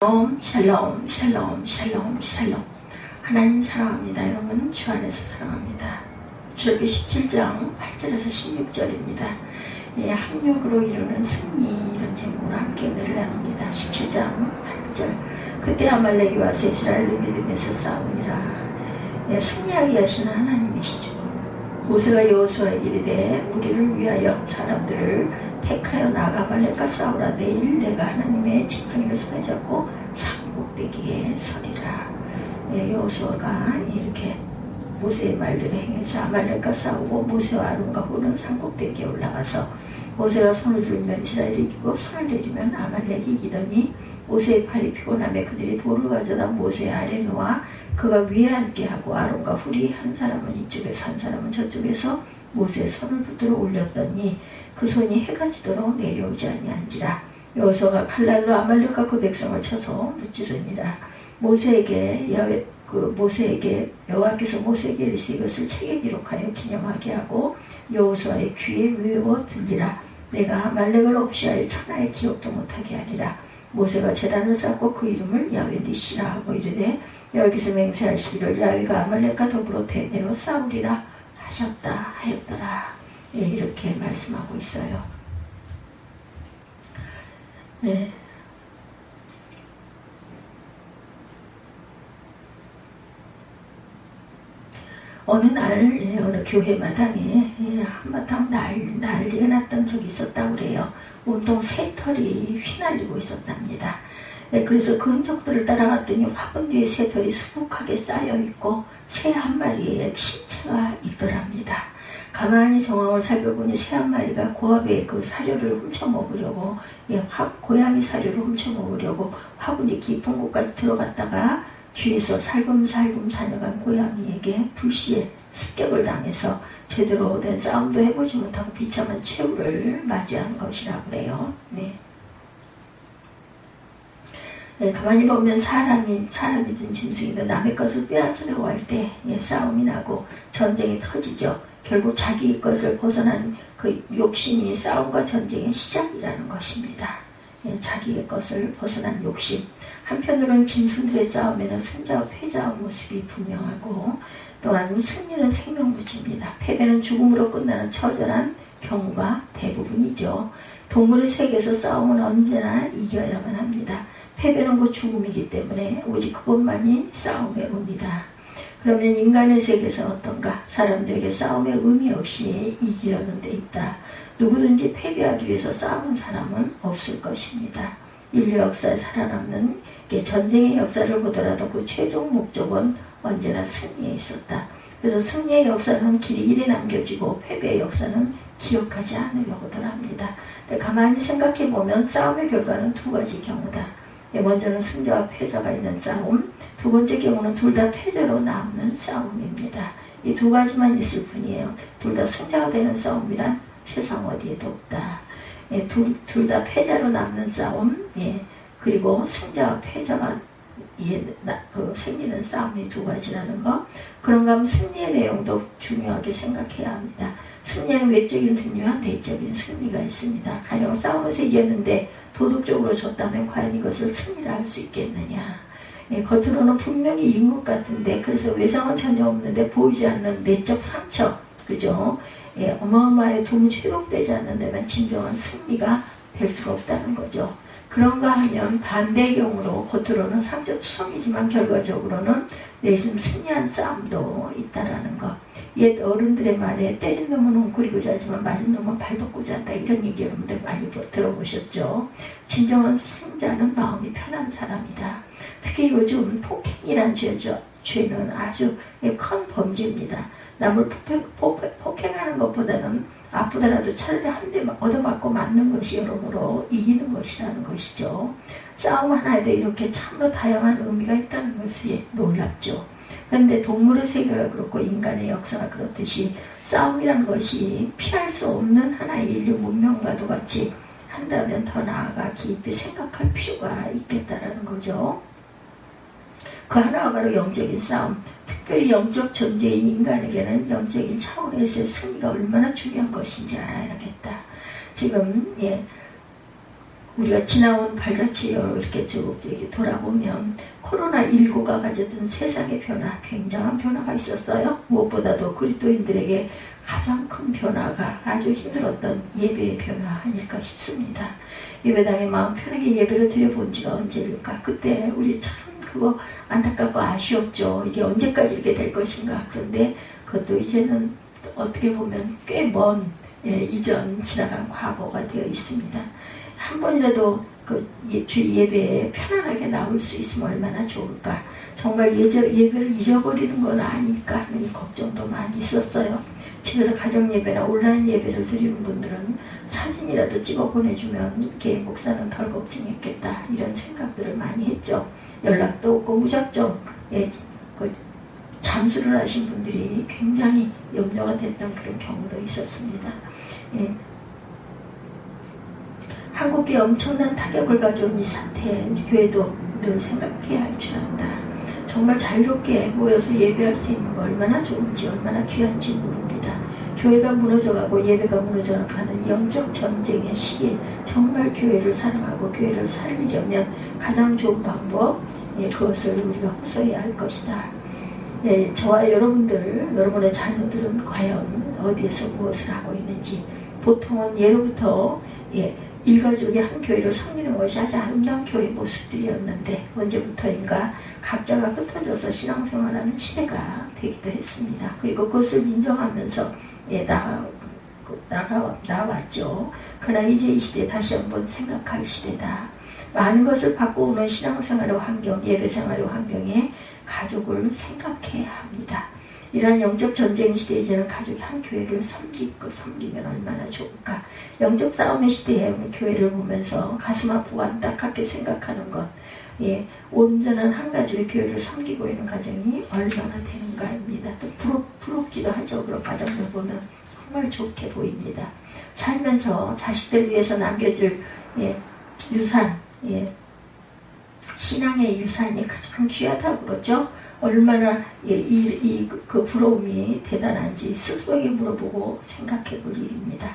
샬롬 샬롬 샬롬 샬롬. 하나님 사랑합니다. 여러분 주 안에서 사랑합니다. 출애굽기 17장 8절에서 16절입니다. 합력으로 이루는 승리, 이런 제목으로 함께 은혜를 나눕니다. 17장 8절. 그때 아말렉이 와서 이스라엘을 믿으면서 싸우니라. 승리하게 하시는 하나님이시죠. 모세가 여호수아에게 이르되 우리를 위하여 사람들을 택하여 나가 아말렉과 싸우라. 내일 내가 하나님의 지팡이를 손에 잡고 산 꼭대기에 서리라. 여호수아가 이렇게 모세의 말들을 행해서 아말렉과 싸우고 모세와 아론과 홀은 산 꼭대기에 올라가서 모세가 손을 들면 이스라엘이 이기고 손을 내리면 아말렉이 이기더니 모세의 팔이 피곤하며 그들이 돌을 가져다 모세 아래 놓아 그가 위에 앉게 하고 아론과 훌이 한 사람은 이쪽에서 한 사람은 저쪽에서 모세의 손을 붙들어 올렸더니 그 손이 해가 지도록 내려오지 아니한지라. 여호수아가 칼날로 아말렉과 그 백성을 쳐서 무찌르니라. 모세에게 여호와께서 모세에게 이르시되 이것을 책에 기록하여 기념하게 하고 여호수아의 귀에 외워 들리라. 내가 아말렉을 없이 하여 천하의 기억도 못하게 하리라. 모세가 제단을 쌓고 그 이름을 야훼 니시라 하고 이르되 여기서 맹세하시기를 야훼가 아말렉과 더불어 대대로 싸우리라 하였더라. 이렇게 말씀하고 있어요. 어느 날 어느 교회 마당에 한바탕 난리가 났던 적이 있었다고 그래요. 온통 새털이 휘날리고 있었답니다. 그래서 그 흔적들을 따라갔더니 화분 뒤에 새털이 수북하게 쌓여있고 새 한 마리의 신체가 있더랍니다. 가만히 정황을 살펴보니 새 한 마리가 고압의 그 사료를 훔쳐먹으려고 고양이 사료를 훔쳐먹으려고 화분이 깊은 곳까지 들어갔다가 뒤에서 살금살금 다녀간 고양이에게 불시에 습격을 당해서 제대로 된 싸움도 해보지 못하고 비참한 최후를 맞이한 것이라고 그래요. 가만히 보면 사람이든 짐승이든 남의 것을 빼앗으려고 할 때 싸움이 나고 전쟁이 터지죠. 결국 자기 것을 벗어난 그 욕심이 싸움과 전쟁의 시작이라는 것입니다. 자기의 것을 벗어난 욕심. 한편으로는 짐승들의 싸움에는 승자와 패자의 모습이 분명하고 또한 승리는 생명부지입니다. 패배는 죽음으로 끝나는 처절한 경우가 대부분이죠. 동물의 세계에서 싸움은 언제나 이겨야만 합니다. 패배는 곧 죽음이기 때문에 오직 그것만이 싸움의 의미다. 그러면 인간의 세계에서는 어떤가? 사람들에게 싸움의 의미 없이 이기려는 데 있다. 누구든지 패배하기 위해서 싸우는 사람은 없을 것입니다. 인류 역사에 살아남는 게 전쟁의 역사를 보더라도 그 최종 목적은 언제나 승리에 있었다. 그래서 승리의 역사는 길이길이 남겨지고 패배의 역사는 기억하지 않으려고들 합니다. 가만히 생각해보면 싸움의 결과는 두 가지 경우다. 먼저는 승자와 패자가 있는 싸움, 두 번째 경우는 둘 다 패자로 남는 싸움입니다. 이 두 가지만 있을 뿐이에요. 둘 다 승자가 되는 싸움이란 세상 어디에도 없다. 둘 다 패자로 남는 싸움, 그리고 승자와 패자가 생기는 싸움이 두 가지라는 거. 그런가 하면 승리의 내용도 중요하게 생각해야 합니다. 승리는 외적인 승리와 내적인 승리가 있습니다. 가령 싸움에서 이겼는데 도덕적으로 졌다면 과연 이것을 승리라 할 수 있겠느냐. 겉으로는 분명히 이긴 것 같은데 그래서 외상은 전혀 없는데 보이지 않는 내적 상처, 그죠? 어마어마하게 도무지 회복되지 않는다면 진정한 승리가 될 수가 없다는 거죠. 그런가 하면 반대의 경우로 겉으로는 상처투성이지만 결과적으로는 내심 승리한 싸움도 있다라는 것. 옛 어른들의 말에 때린 놈은 웅크리고 자지만 맞은 놈은 발벗고 잔다, 이런 얘기 여러분들 많이 들어보셨죠. 진정한 승자는 마음이 편한 사람이다. 특히 요즘 폭행이란 죄는 아주 큰 범죄입니다. 남을 폭행하는 것보다는 아프더라도 차라리 한 대 얻어맞고 맞는 것이 여러모로 이기는 것이라는 것이죠. 싸움 하나에도 이렇게 참으로 다양한 의미가 있다는 것이 놀랍죠. 그런데 동물의 세계가 그렇고 인간의 역사가 그렇듯이 싸움이라는 것이 피할 수 없는 하나의 인류 문명과도 같이 한다면 더 나아가 깊이 생각할 필요가 있겠다라는 거죠. 그 하나가 바로 영적인 싸움. 특별히 영적 존재인 인간에게는 영적인 차원에서의 승리가 얼마나 중요한 것인지 알아야겠다. 지금 우리가 지나온 발자취로 이렇게 쭉 이렇게 돌아보면 코로나19가 가졌던 세상의 변화, 굉장한 변화가 있었어요. 무엇보다도 그리스도인들에게 가장 큰 변화가 아주 힘들었던 예배의 변화 아닐까 싶습니다. 예배당에 마음 편하게 예배를 드려본 지가 언제일까? 그때 우리 참 그거 안타깝고 아쉬웠죠. 이게 언제까지 이렇게 될 것인가? 그런데 그것도 이제는 어떻게 보면 꽤 먼 이전 지나간 과거가 되어 있습니다. 한 번이라도 주 예배에 편안하게 나올 수 있으면 얼마나 좋을까. 정말 예배를 잊어버리는 건 아닐까 하는 걱정도 많이 있었어요. 집에서 가정 예배나 온라인 예배를 드리는 분들은 사진이라도 찍어 보내주면 이렇게 목사는 덜 걱정했겠다 이런 생각들을 많이 했죠. 연락도 없고 무작정 잠수를 하신 분들이 굉장히 염려가 됐던 그런 경우도 있었습니다. 한국에 엄청난 타격을 가져온 이 사태, 교회도 늘 생각해야 할 줄 안다. 정말 자유롭게 모여서 예배할 수 있는 거 얼마나 좋은지, 얼마나 귀한지 모릅니다. 교회가 무너져가고 예배가 무너져가는 이 영적 전쟁의 시기에 정말 교회를 사랑하고 교회를 살리려면 가장 좋은 방법, 그것을 우리가 호소해야 할 것이다. 저와 여러분의 자녀들은 과연 어디에서 무엇을 하고 있는지, 보통은 예로부터 일가족이 한 교회를 섬기는 것이 아주 아름다운 교회 모습들이었는데 언제부터인가 각자가 흩어져서 신앙생활하는 시대가 되기도 했습니다. 그리고 그것을 인정하면서 나왔죠. 그러나 이제 이 시대 다시 한번 생각할 시대다. 많은 것을 바꿔오는 신앙생활의 환경, 예배생활의 환경에 가족을 생각해야 합니다. 이러한 영적 전쟁 시대에 이제는 가족이 한 교회를 섬기면 얼마나 좋을까. 영적 싸움의 시대에 교회를 보면서 가슴 아프고 안타깝게 생각하는 것, 온전한 한 가족의 교회를 섬기고 있는 가정이 얼마나 되는가입니다. 또 부럽기도 하죠. 그런 가정들 보면 정말 좋게 보입니다. 살면서 자식들 위해서 남겨줄 유산, 신앙의 유산이 가장 귀하다고 그러죠. 얼마나 그 부러움이 대단한지 스스로에게 물어보고 생각해 볼 일입니다.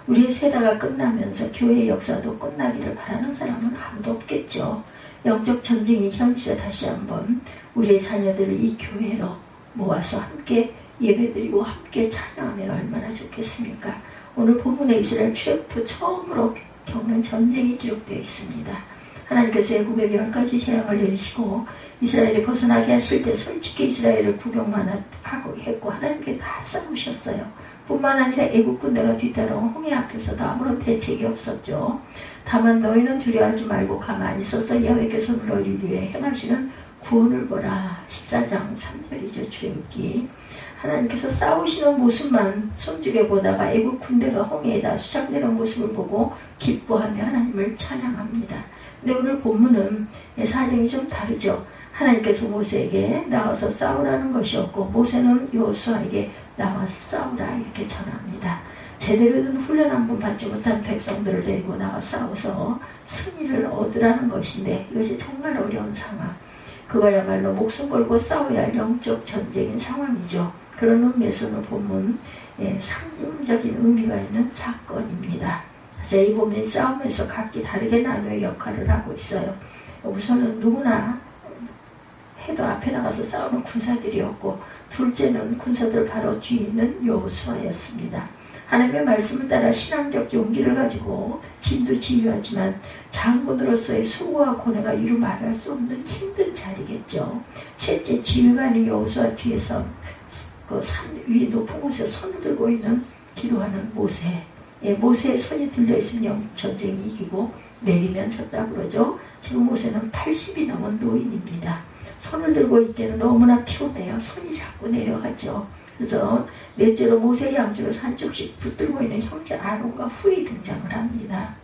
우리의 세대가 끝나면서 교회의 역사도 끝나기를 바라는 사람은 아무도 없겠죠. 영적 전쟁이 현실에 다시 한번 우리의 자녀들을 이 교회로 모아서 함께 예배드리고 함께 찬양하면 얼마나 좋겠습니까? 오늘 본문의 이스라엘 출애굽 처음으로 겪는 전쟁이 기록되어 있습니다. 하나님께서 애굽에 10가지 재앙을 내리시고 이스라엘이 벗어나게 하실 때 솔직히 이스라엘을 구경만 하고 했고 하나님께 다 싸우셨어요. 뿐만 아니라 애굽 군대가 뒤따라온 홍해 앞에서도 아무런 대책이 없었죠. 다만 너희는 두려워하지 말고 가만히 있어서 여호와께서 너희를 위해 행하시는 구원을 보라. 14장 3절이죠. 출애굽기. 하나님께서 싸우시는 모습만 손주게 보다가 애굽 군대가 홍해에다 수장되는 모습을 보고 기뻐하며 하나님을 찬양합니다. 근데 오늘 본문은 사정이 좀 다르죠. 하나님께서 모세에게 나와서 싸우라는 것이었고 모세는 여호수아에게 나와서 싸우라 이렇게 전합니다. 제대로 된 훈련 한번 받지 못한 백성들을 데리고 나와 싸워서 승리를 얻으라는 것인데 이것이 정말 어려운 상황. 그거야말로 목숨 걸고 싸워야 할 영적 전쟁인 상황이죠. 그런 의미에서는 본문 상징적인 의미가 있는 사건입니다. 그래서 이 본문이 싸움에서 각기 다르게 나누어 역할을 하고 있어요. 우선은 누구나 해도 앞에 나가서 싸우는 군사들이었고 둘째는 군사들 바로 뒤에 있는 여호수아였습니다. 하나님의 말씀을 따라 신앙적 용기를 가지고 진도 지휘하지만 장군으로서의 수고와 고뇌가 이루 말할 수 없는 힘든 자리겠죠. 셋째 지휘관이 여호수아 뒤에서 그 산 위에 높은 곳에 손을 들고 있는 기도하는 모세. 모세의 손이 들려있으면 전쟁이 이기고 내리면 졌다 그러죠. 지금 모세는 80이 넘은 노인입니다. 손을 들고 있기에는 너무나 피곤해요. 손이 자꾸 내려가죠. 그래서 넷째로 모세의 양쪽에서 한쪽씩 붙들고 있는 형제 아론과 훌이 등장을 합니다.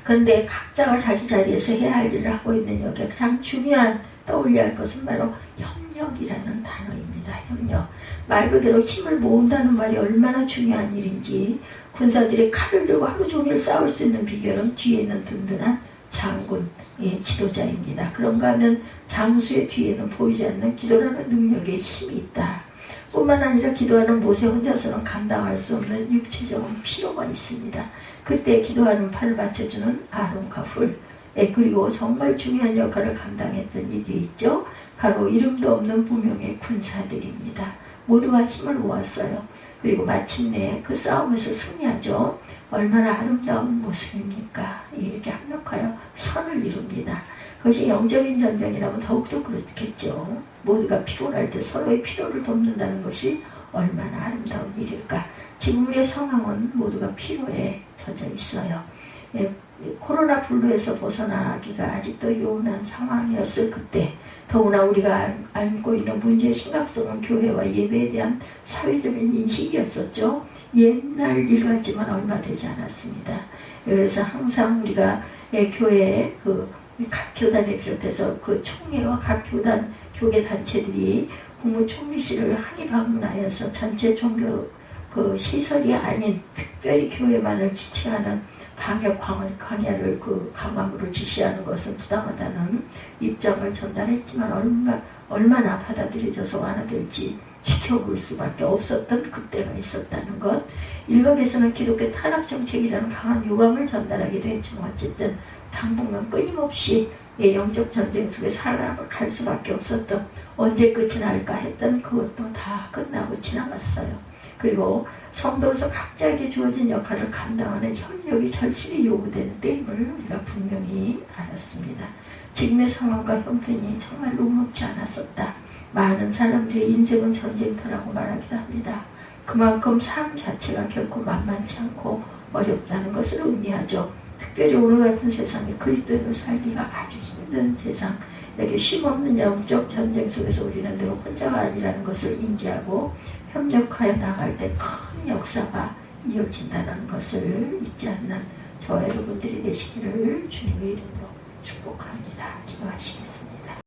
그런데 각자가 자기 자리에서 해야 할 일을 하고 있는 여기에 가장 중요한 떠올려야 할 것은 바로 협력이라는 단어입니다. 협력. 말 그대로 힘을 모은다는 말이 얼마나 중요한 일인지 군사들이 칼을 들고 하루 종일 싸울 수 있는 비결은 뒤에 있는 든든한 장군, 지도자입니다. 그런가 하면 장수의 뒤에는 보이지 않는 기도라는 능력의 힘이 있다. 뿐만 아니라 기도하는 모세 혼자서는 감당할 수 없는 육체적인 필요가 있습니다. 그때 기도하는 팔을 받쳐주는 아론과 훌, 그리고 정말 중요한 역할을 감당했던 이들이 있죠. 바로 이름도 없는 무명의 군사들입니다. 모두가 힘을 모았어요. 그리고 마침내 그 싸움에서 승리하죠. 얼마나 아름다운 모습입니까? 이렇게 합력하여 선을 이룹니다. 그것이 영적인 전쟁이라면 더욱더 그렇겠죠. 모두가 피곤할 때 서로의 필요를 돕는다는 것이 얼마나 아름다운 일일까. 지금 우리의 상황은 모두가 필요에 젖어 있어요. 코로나 블루에서 벗어나기가 아직도 요원한 상황이었을 그때, 더구나 우리가 안고 있는 문제의 심각성은 교회와 예배에 대한 사회적인 인식이었었죠. 옛날 일 같지만 얼마 되지 않았습니다. 그래서 항상 우리가 교회에 각 교단에 비롯해서 그 총회와 각 교단 교계 단체들이 국무총리실을 항의 방문하여서 전체 종교 시설이 아닌 특별히 교회만을 지칭하는 방역 강야를 강화물을 지시하는 것은 부당하다는 입장을 전달했지만 얼마나 받아들여져서 완화될지 지켜볼 수밖에 없었던 그때가 있었다는 것. 일각에서는 기독교 탄압 정책이라는 강한 유감을 전달하기도 했지만 어쨌든 당분간 끊임없이 영적 전쟁 속에 살아갈 수밖에 없었던, 언제 끝이 날까 했던 그것도 다 끝나고 지나갔어요. 그리고 성도로서 각자에게 주어진 역할을 감당하는 협력이 절실히 요구되는 때임을 우리가 분명히 알았습니다. 지금의 상황과 형편이 정말 녹록지 않았었다. 많은 사람들의 인생은 전쟁터라고 말하기도 합니다. 그만큼 삶 자체가 결코 만만치 않고 어렵다는 것을 의미하죠. 특별히 오늘 같은 세상에 그리스도인으로 살기가 아주 힘든 세상, 이렇게 쉼없는 영적 전쟁 속에서 우리는 늘 혼자가 아니라는 것을 인지하고 협력하여 나갈 때 큰 역사가 이어진다는 것을 잊지 않는 저와 여러분들이 되시기를 주님의 이름으로 축복합니다. 기도하시겠습니다.